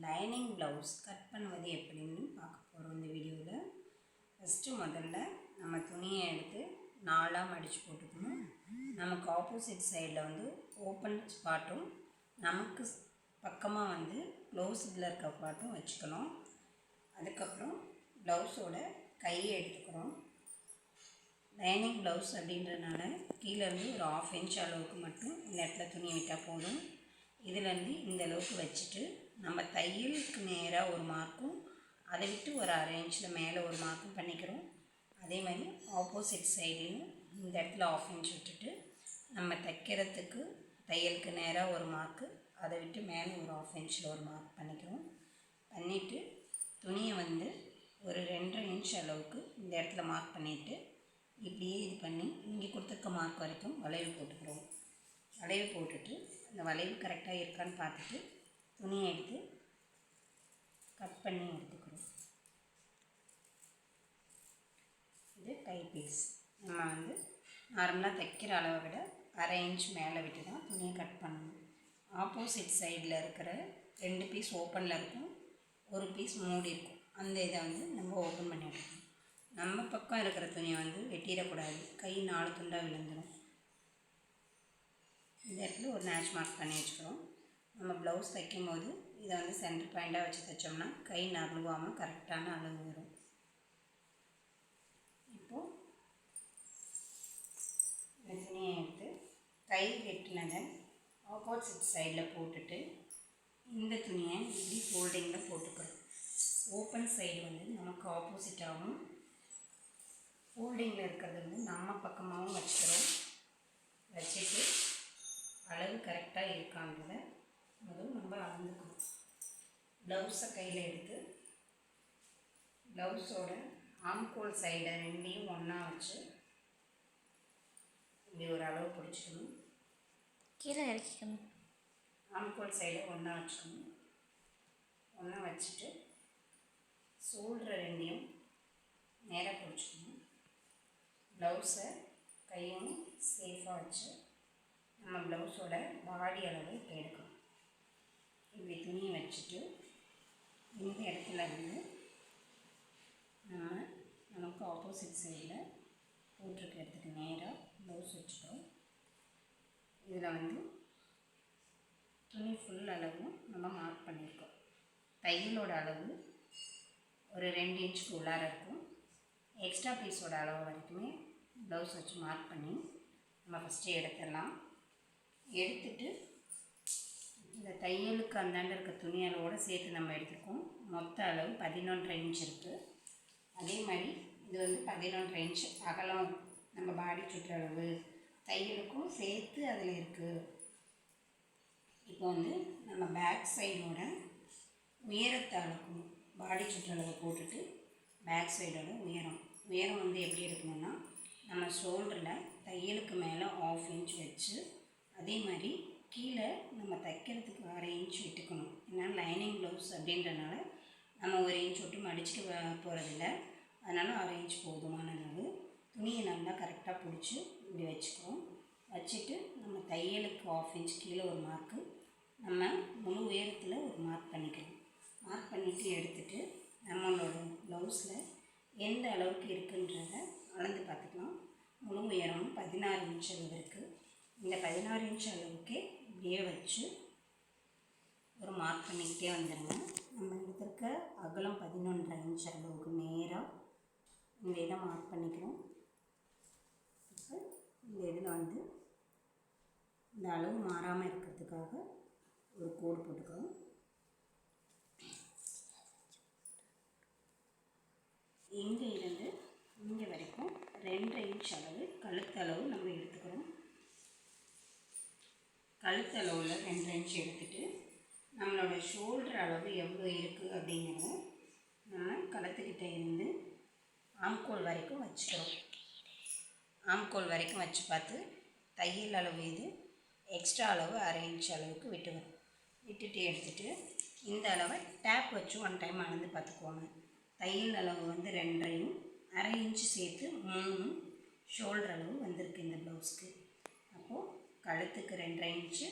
Lining blouse cut பண்ணுவது எப்படின்னு பார்க்க போகிறோம் இந்த வீடியோவில். ஃபஸ்ட்டு முதல்ல நம்ம துணியை எடுத்து நாலாக மடித்து போட்டுக்கணும். நமக்கு ஆப்போசிட் சைடில் வந்து ஓப்பன் ஸ்பாட்டும் நமக்கு பக்கமாக வந்து க்ளோஸ் இதில் இருக்க பாட்டும் வச்சுக்கணும். அதுக்கப்புறம் ப்ளவுஸோட கையை எடுத்துக்கிறோம். லைனிங் ப்ளவுஸ் அப்படின்றதுனால கீழேருந்து ஒரு 1/2 இன்ச் அளவுக்கு மட்டும் இந்த இடத்துல துணி விட்டால் போதும். இதிலேருந்து இந்த அளவுக்கு வச்சுட்டு நம்ம தையலுக்கு நேராக ஒரு மார்க்கும் அதை விட்டு ஒரு 1/2 இன்ச்சில் மேலே ஒரு மார்க்கும் பண்ணிக்கிறோம். அதே மாதிரி ஆப்போசிட் சைட்லேயும் இந்த இடத்துல 1/2 இன்ச் விட்டுட்டு நம்ம தைக்கிறதுக்கு தையலுக்கு நேராக ஒரு மார்க்கு அதை விட்டு மேலே ஒரு 1/2 இன்ச்சில் ஒரு மார்க் பண்ணிக்கிறோம். பண்ணிவிட்டு துணியை வந்து ஒரு 2.5 இன்ச் அளவுக்கு இந்த இடத்துல மார்க் பண்ணிவிட்டு இப்படியே இது பண்ணி இங்கே கொடுத்துருக்க மார்க் வரைக்கும் வளைவு போட்டுக்கிறோம். வளைவு போட்டுட்டு அந்த வளைவு கரெக்டாக இருக்கான்னு பார்த்துட்டு துணியை எடுத்து கட் பண்ணி எடுத்துக்கிறோம். இது கைப்பீஸ். நம்ம வந்து நார்மலாக தைக்கிற அளவை விட 1/2 இன்ச் மேலே விட்டு தான் துணியை கட் பண்ணணும். ஆப்போசிட் சைடில் இருக்கிற 2 பீஸ் ஓப்பனில் இருக்கும், ஒரு பீஸ் மூடி இருக்கும். அந்த இதை வந்து நம்ம ஓப்பன் பண்ணி எடுக்கணும். நம்ம பக்கம் இருக்கிற துணியை வந்து வெட்டிடக்கூடாது, கை 4 துண்டாக விழுந்துடும். இந்த இடத்துல ஒரு நேச் மார்க் பண்ணி வச்சுக்கிறோம். நம்ம ப்ளவுஸ் தைக்கும்போது இதை வந்து சென்டர் பாயிண்டாக வச்சு தைச்சோம்னா கை நழுவாமல் கரெக்டான அளவு வரும். இப்போது இந்த துணியை எடுத்து கை வெட்டினதை ஆப்போசிட் சைடில் போட்டுட்டு இந்த துணியை இப்படி ஃபோல்டிங்கில் போட்டுக்கிறோம். ஓப்பன் சைடு வந்து நமக்கு ஆப்போசிட்டாகவும் ஃபோல்டிங்கில் இருக்கிறது வந்து நம்ம பக்கமாகவும் வச்சுக்கிறோம். வச்சுட்டு அளவு கரெக்டாக இருக்கான்றதை முதல் நம்ம அளந்துக்கணும். ப்ளவுஸை கையில் எடுத்து ப்ளவுஸோட ஆம்கோல் சைடை 2ஐயும் ஒன்றா வச்சு இப்படி ஒரு அளவு பிடிச்சிக்கணும். கீழே இறக்கிக்கணும். ஆம்கோல் சைடை ஒன்றா வச்சுக்கணும். ஒன்றா வச்சுட்டு ஷோல்டர் 2ஐயும் நேராக பிடிச்சிக்கணும். ப்ளவுஸை கையும் சேஃபாக வச்சு நம்ம ப்ளவுஸோட பாடி அளவு இப்போ எடுக்கணும். இப்படி துணியை வச்சுட்டு இந்த இடத்துல இருந்து நமக்கு ஆப்போசிட் சைடில் போட்டிருக்க இடத்துக்கு நேராக ப்ளவுஸ் வச்சுட்டோம். இதில் வந்து துணி ஃபுல் அளவும் நம்ம மார்க் பண்ணியிருக்கோம். தையலோட அளவு ஒரு 2 இன்ச்சுக்கு உள்ளார இருக்கும். எக்ஸ்ட்ரா பீஸோட அளவு வரைக்குமே ப்ளவுஸ் வச்சு மார்க் பண்ணி நம்ம ஃபஸ்ட்டு எடுத்துடலாம். எடுத்துட்டு இந்த தையலுக்கு அந்தாண்ட இருக்க துணி அளவோடு சேர்த்து நம்ம எடுத்துருக்கோம். மொத்த அளவு 11.5 இன்ச் இருக்குது. அதே மாதிரி இது வந்து 11.5 இன்ச் அகலம் நம்ம பாடி சுற்றளவு தையலுக்கும் சேர்த்து அதில் இருக்குது. இப்போ வந்து நம்ம பேக் சைடோட உயரத்தை அளக்கணும். பாடி சுற்றளவை போட்டுட்டு பேக் சைடோட உயரம் வந்து எப்படி இருக்கணும்னா நம்ம ஷோல்டரில் தையலுக்கு மேலே 1/2 இன்ச் வச்சு அதே மாதிரி கீழே நம்ம தைக்கிறதுக்கு 1/2 இன்ச் விட்டுக்கணும். ஏன்னா லைனிங் ப்ளவுஸ் அப்படின்றனால நம்ம 1 இன்ச் விட்டு மடிச்சுட்டு போகிறதில்ல, அதனால் 1/2 இன்ச் போதுமான அளவு. துணியை நல்லா கரெக்டாக பிடிச்சி இப்படி வச்சுக்கிறோம். வச்சுட்டு நம்ம தையலுக்கு 1/2 இன்ச் கீழே ஒரு மார்க்கு, நம்ம முழு உயரத்தில் ஒரு மார்க் பண்ணிக்கணும். மார்க் பண்ணிவிட்டு எடுத்துகிட்டு நம்மளோட ப்ளவுஸில் எந்த அளவுக்கு இருக்குன்றதை அளந்து பார்த்துக்கலாம். முழு உயரம் 16 இன்ச் அளவு இருக்குது. இந்த 16 இன்ச் அளவுக்கே இப்படியே வச்சு ஒரு மார்க் பண்ணிக்கிட்டே வந்துடுங்க. நம்ம எடுத்திருக்க அகலம் 11.5 இன்ச் அளவுக்கு நேராக இந்த இதை மார்க் பண்ணிக்கிறோம். இப்போ இந்த இதில் வந்து இந்த அளவு மாறாமல் இருக்கிறதுக்காக ஒரு கோடு போட்டுக்கிறோம். இங்கே இருந்து இங்கே வரைக்கும் 2.5 இன்ச் அளவு கழுத்தளவு நம்ம எடுத்துக்கிறோம். கழுத்தளவில் 2.5 இன்ச் எடுத்துகிட்டு நம்மளோட ஷோல்டர் அளவு எவ்வளோ இருக்குது அப்படிங்கிறத நம்ம கழுத்துக்கிட்ட இருந்து ஆம்கோல் வரைக்கும் வச்சுக்கிறோம். ஆம்கோல் வரைக்கும் வச்சு பார்த்து தையல் அளவு இது எக்ஸ்ட்ரா அளவு 1/2 இன்ச் அளவுக்கு விட்டுட்டு எடுத்துகிட்டு இந்த அளவை டேப் வச்சு 1 டைம் அளந்து பார்த்துக்குவாங்க. தையல் அளவு வந்து 2.5யும் 1/2 இன்ச்சு சேர்த்து 3 ஷோல்டர் அளவு வந்திருக்கு இந்த ப்ளவுஸ்க்கு. அப்போது கழுத்துக்கு 2.5 இன்ச்சு,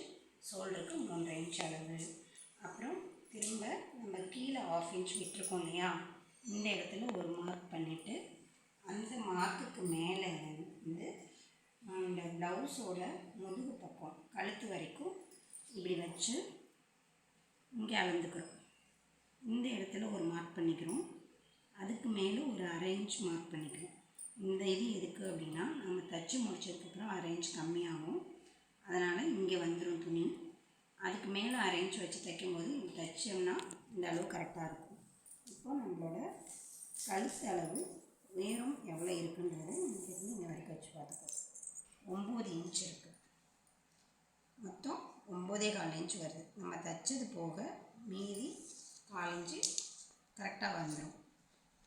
ஷோல்டருக்கு 3.5 இன்ச் அளவு. அப்புறம் திரும்ப இன்ச் விட்டுருக்கோம் இல்லையா, இந்த இடத்துல ஒரு மார்க் பண்ணிவிட்டு அந்த மார்க்குக்கு மேலே வந்து இந்த ப்ளவுஸோட முதுகு பக்கம் கழுத்து வரைக்கும் இப்படி வச்சு இங்கே அளந்துக்கிறோம். இந்த இடத்துல ஒரு மார்க் பண்ணிக்கிறோம். அதுக்கு மேலே ஒரு அரை இன்ச் மார்க் பண்ணிக்கிறோம். இந்த இது எதுக்கு அப்படின்னா, நம்ம தைச்சி முடிச்சதுக்கப்புறம் அரை இன்ச் கம்மியாகும், அதனால் இங்கே வந்துடும் துணி. அதுக்கு மேலே அரை இன்ச் வச்சு தைக்கும்போது இங்கே தைச்சோம்னா இந்த அளவு கரெக்டாக இருக்கும். இப்போ நம்மளோட கழுத்து அளவு உயரம் எவ்வளோ இருக்குன்றதை இங்கேருந்து இங்கே வரைக்கும் வச்சு பார்த்துக்கோ. 9 இன்ச் இருக்குது. மொத்தம் 9.25 இன்ச் வருது. நம்ம தைச்சது போக மீதி 4 இன்ச்சு கரெக்டாக வந்துடும்.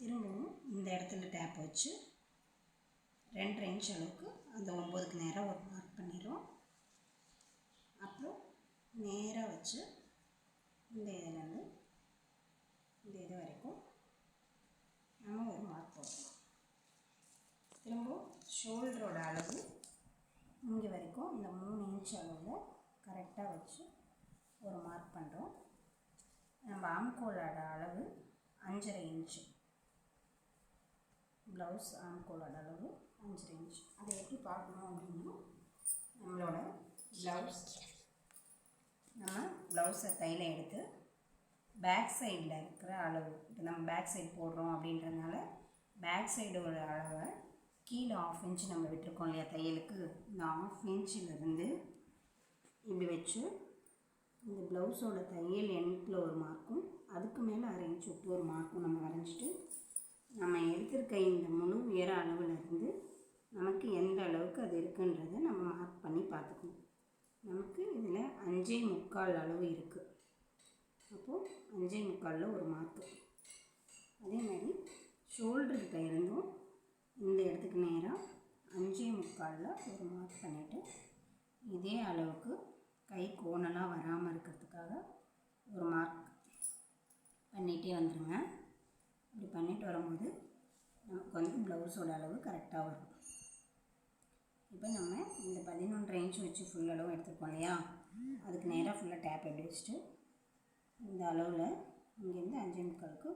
திரும்பவும் இந்த இடத்துல டேப் வச்சு 2.5 இன்ச் அளவுக்கு அந்த 9க்கு நேராக ஒரு மார்க் பண்ணிடுறோம். அப்புறம் நேராக வச்சு இந்த இதிலேருந்து இந்த இது வரைக்கும் நம்ம ஒரு மார்க் போட்டுருவோம். திரும்ப ஷோல்டரோட அளவு இங்கே வரைக்கும் இந்த 3 இன்ச் அளவில் கரெக்டாக வச்சு ஒரு மார்க் பண்ணுறோம். நம்ம ஆம்கோலோட அளவு 5.5 இன்ச்சு. ப்ளவுஸ் ஆம்கோலோட அளவு 5.5 இன்ச். அதை எப்படி பார்க்கணும் அப்படின்னா, நம்மளோட ப்ளவுஸை கையில் எடுத்து பேக் சைடில் இருக்கிற அளவு, இப்போ நம்ம பேக் சைடு போடுறோம் அப்படின்றதுனால பேக் சைடோட அளவை கீழே 1/2 இன்ச் நம்ம விட்டுருக்கோம் இல்லையா தையலுக்கு, இந்த 1/2 இன்ச்சிலேருந்து இப்படி வச்சு இந்த ப்ளவுஸோட தையல் எண்ணில் ஒரு மார்க்கும் அதுக்கு மேலே அரை இன்ச் விட்டு ஒரு மார்க்கும் நம்ம வரைஞ்சிட்டு, நம்ம எடுத்திருக்க இந்த முழு உயர அளவுலேருந்து நமக்கு எந்த அளவுக்கு அது இருக்குன்றதை நம்ம மார்க் பண்ணி பார்த்துக்கணும். நமக்கு இதில் 5.25 அளவு இருக்குது. அப்போது 5.25 ஒரு மார்க்கு. அதே மாதிரி ஷோல்டர்கிட்ட இருந்தும் இந்த இடத்துக்கு நேராக 5.25 ஒரு மார்க் பண்ணிவிட்டு, இதே அளவுக்கு கை கோணலாக வராமல் இருக்கிறதுக்காக ஒரு மார்க் பண்ணிகிட்டே வந்துடுங்க. இப்படி பண்ணிட்டு வரும்போது நமக்கு வந்து ப்ளவுஸோட அளவு கரெக்டாக வரும். இப்போ நம்ம இந்த 11.5 இன்ச் வச்சு ஃபுல் அளவு எடுத்துருக்கோம் இல்லையா, அதுக்கு நேராக ஃபுல்லாக டேப் எப்படி வச்சுட்டு இந்த அளவில் இங்கேருந்து 5.25க்கு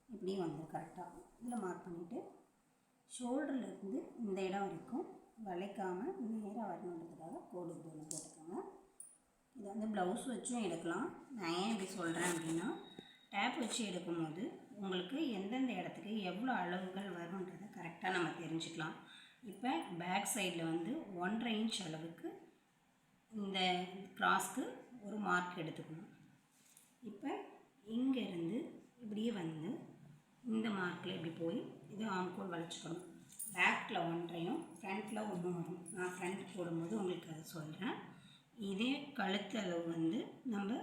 இப்படியும் வந்துடும் கரெக்டாக. இதில் மார்க் பண்ணிவிட்டு ஷோல்டர்லேருந்து இந்த இடம் வரைக்கும் வளைக்காமல் நேராக வரணுன்றதுக்காக கோடு ஒன்று போட்டுக்கோங்க. இதை வந்து ப்ளவுஸ் வச்சும் எடுக்கலாம். நான் ஏன் இப்படி சொல்கிறேன் அப்படின்னா, டேப் வச்சு எடுக்கும்போது உங்களுக்கு எந்தெந்த இடத்துக்கு எவ்வளோ அளவுகள் வரும்ன்றதை கரெக்டாக நம்ம தெரிஞ்சுக்கலாம். இப்போ பேக் சைடில் வந்து 1.5 இன்ச் அளவுக்கு இந்த கிராஸ்க்கு ஒரு மார்க் எடுத்துக்கணும். இப்போ இங்கேருந்து இப்படியே வந்து இந்த மார்க்கில் இப்படி போய் இது ஆம்கோல் வளைச்சிக்கணும். பேக்கில் 1.5யும் ஃப்ரண்ட்டில் 1 வரும். நான் ஃப்ரண்ட் போடும்போது உங்களுக்கு அதை சொல்கிறேன். இதே கழுத்து அளவு வந்து நம்ம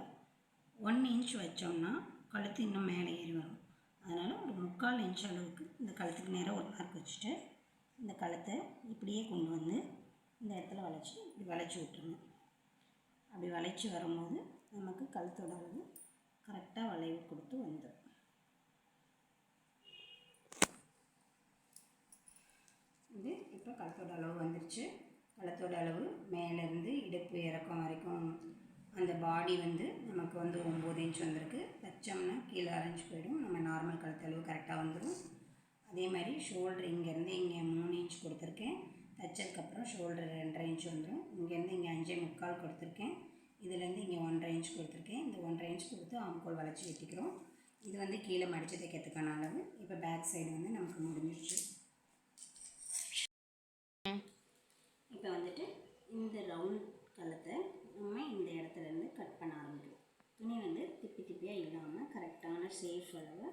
1 இன்ச் வச்சோம்னா கழுத்து இன்னும் மேலே ஏறி வரும். அதனால் ஒரு 3/4 இன்ச் அளவுக்கு இந்த கழுத்துக்கு நேராக ஒரு மார்க் வச்சுட்டு இந்த கழுத்தை இப்படியே கொண்டு வந்து இந்த இடத்துல வளைச்சி இப்படி வளைச்சி விட்டுருங்க. அப்படி வளைச்சி வரும்போது நமக்கு கழுத்தோட அளவு கரெக்டாக வளைவு கொடுத்து வந்துடும். இது இப்போ கழுத்தோட அளவு வந்துருச்சு. கழுத்தோட அளவு மேலேருந்து இடுப்பு இறக்கம் வரைக்கும் அந்த பாடி வந்து நமக்கு வந்து 9 இன்ச் வந்திருக்கு. தைச்சோம்னா கீழே அரைஞ்சு போயிடும். நம்ம நார்மல் கழுத்தளவு கரெக்டாக வந்துடும். அதே மாதிரி ஷோல்டர் இங்கேருந்து இங்கே 3 இன்ச் கொடுத்துருக்கேன். தைச்சதுக்கப்புறம் ஷோல்டர் 2.5 இன்ச் வந்துடும். இங்கேருந்து இங்கே 5.25 கொடுத்துருக்கேன். இதுலேருந்து இங்கே 1.5 இன்ச் கொடுத்துருக்கேன். இந்த 1.5 இன்ச் கொடுத்து ஆம்கோல் வளைச்சி வெட்டிக்கிறோம். இது வந்து கீழே மடித்து தைக்கிறதுக்கான அளவு. இப்போ பேக் சைடு வந்து நமக்கு முடிஞ்சிடுச்சு. இப்போ வந்துட்டு இந்த ரவுண்ட் கழுத்தை நம்ம இந்த இடத்துலேருந்து கட் பண்ண ஆரம்பிக்கிறோம். துணி வந்து திப்பியாக இல்லாமல் கரெக்டான சேஃப் அளவை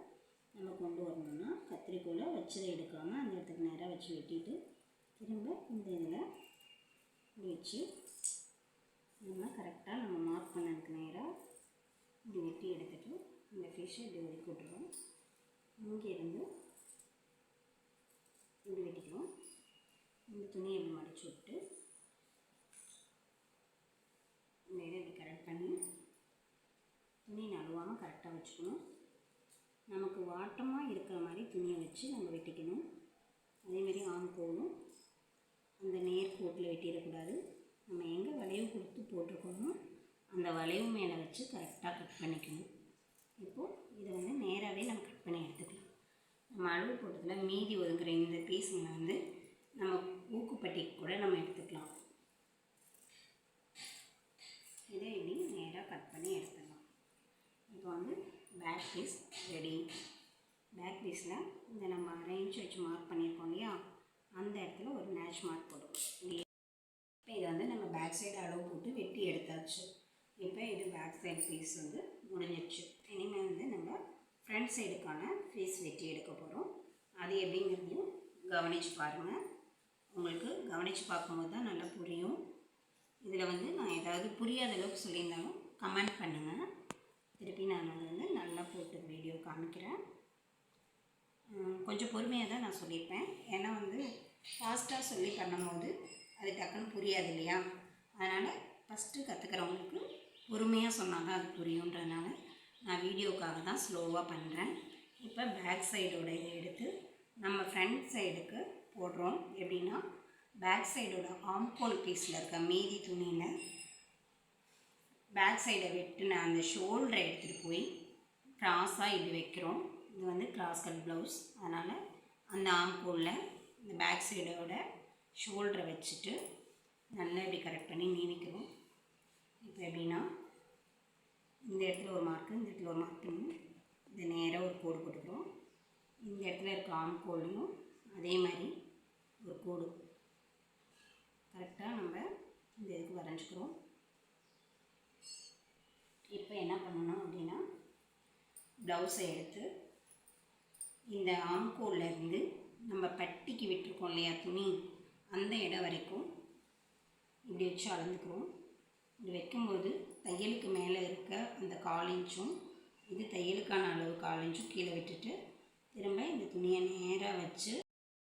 நம்ம கொண்டு வரணும்னா கத்திரிக்கோலை வச்சதை எடுக்காமல் அந்த இடத்துக்கு நேராக வச்சு வெட்டிட்டு திரும்ப இந்த இதில் வச்சு நம்ம கரெக்டாக நம்ம மார்க் பண்ணதுக்கு நேராக இப்படி வெட்டி எடுத்துகிட்டு இந்த ஃபிஷ்ஷை இப்படி ஒதுக்கி விட்டுருவோம். இங்கேருந்து இப்படி வெட்டிக்கிறோம். இந்த துணியை இப்படி மடித்து விட்டு இந்த இதை இப்படி கரெக்ட் பண்ணி துணி நழுவாமல் கரெக்டாக வச்சுக்கணும். நமக்கு வாட்டமாக இருக்கிற மாதிரி துணியை வச்சு நம்ம வெட்டிக்கணும். அதேமாதிரி ஆம்கோலும் அந்த நேர்கோட்டில் வெட்டிடக்கூடாது. நம்ம எங்கே வளைவு கொடுத்து போட்டிருக்கோமோ அந்த வளைவு மேலே வச்சு கரெக்டாக கட் பண்ணிக்கணும். இப்போது இதை வந்து நேராகவே நம்ம கட் பண்ணி எடுத்துக்கலாம். நம்ம அளவு போட்டதில் மீதி ஒதுங்குற இந்த பீஸுங்களை வந்து நம்ம ஊக்குப்பட்டிக்கு கூட நம்ம எடுத்துக்கலாம். இதை இப்படி நேராக கட் பண்ணி எடுத்துடலாம். இப்போ வந்து பேக் பீஸ் ரெடி. பேக் பீஸில் இந்த நம்ம அரேஞ்ச் வச்சு மார்க் பண்ணியிருக்கோம் இல்லையா, அந்த இடத்துல ஒரு நேச் மார்க் போடுவோம். இப்போ இதை வந்து நம்ம பேக் சைடு அளவு போட்டு வெட்டி எடுத்தாச்சு. இப்போ இது பேக் சைடு பீஸ் வந்து முடிஞ்சிடுச்சு. இனிமேல் வந்து நம்ம ஃப்ரண்ட் சைடுக்கான பீஸ் வெட்டி எடுக்க போகிறோம். அது எப்படிங்கிறதையும் கவனித்து பாருங்கள். உங்களுக்கு கவனித்து பார்க்கும்போது தான் நல்லா புரியும். இதில் வந்து நான் ஏதாவது புரியாத அளவுக்கு சொல்லியிருந்தாலும் கமெண்ட் பண்ணுங்கள். திருப்பி நான் வந்து நல்லா போட்டு வீடியோ காமிக்கிறேன். கொஞ்சம் பொறுமையாக தான் நான் சொல்லியிருப்பேன். ஏன்னா வந்து ஃபாஸ்ட்டாக சொல்லி பண்ணும்போது அது டக்குன்னு புரியாது இல்லையா. அதனால் ஃபஸ்ட்டு கற்றுக்கிறவங்களுக்கு பொறுமையாக சொன்னால் தான் அது புரியுன்றதுனால நான் வீடியோக்காக தான் ஸ்லோவாக பண்ணுறேன். இப்போ பேக் சைடோட இதை எடுத்து நம்ம ஃப்ரண்ட் சைடுக்கு போடுறோம். எப்படின்னா பேக் சைடோட ஆம்கோல் பீஸில் இருக்க மீதி துணியில் பேக் சைடை வெட்டின அந்த ஷோல்டரை எடுத்துகிட்டு போய் க்ராஸாக இப்படி வைக்கிறோம். இது வந்து கிராஸ் கட் ப்ளவுஸ், அதனால் அந்த ஆம்கோலில் இந்த பேக் சைடோட ஷோல்டரை வச்சுட்டு நல்லா இப்படி கரெக்ட் பண்ணி நீவிக்கிறோம். இப்போ எப்படின்னா இந்த இடத்துல ஒரு மார்க்கு, இந்த இடத்துல ஒரு மார்க் பண்ணி இந்த நேராக ஒரு கோடு போட்டுக்கிறோம். இந்த இடத்துல இருக்க ஆம்கோல்லையும் அதே மாதிரி ஒரு கோடு கரெக்டாக நம்ம இந்த இதுக்கு வரைஞ்சிக்கிறோம். இப்போ என்ன பண்ணணும் அப்படின்னா ப்ளவுஸை எடுத்து இந்த ஆம்கோல்லேருந்து நம்ம பட்டிக்கு விட்டுருக்கோம் இல்லையா துணி, அந்த இடம் வரைக்கும் இப்படி வச்சு அளந்துக்கிறோம். இப்படி வைக்கும்போது தையலுக்கு மேலே இருக்க அந்த 1/4 இன்ச்சும் இது தையலுக்கான அளவு 1/4 இன்ச்சும் கீழே விட்டுட்டு திரும்ப இந்த துணியை நேராக வச்சு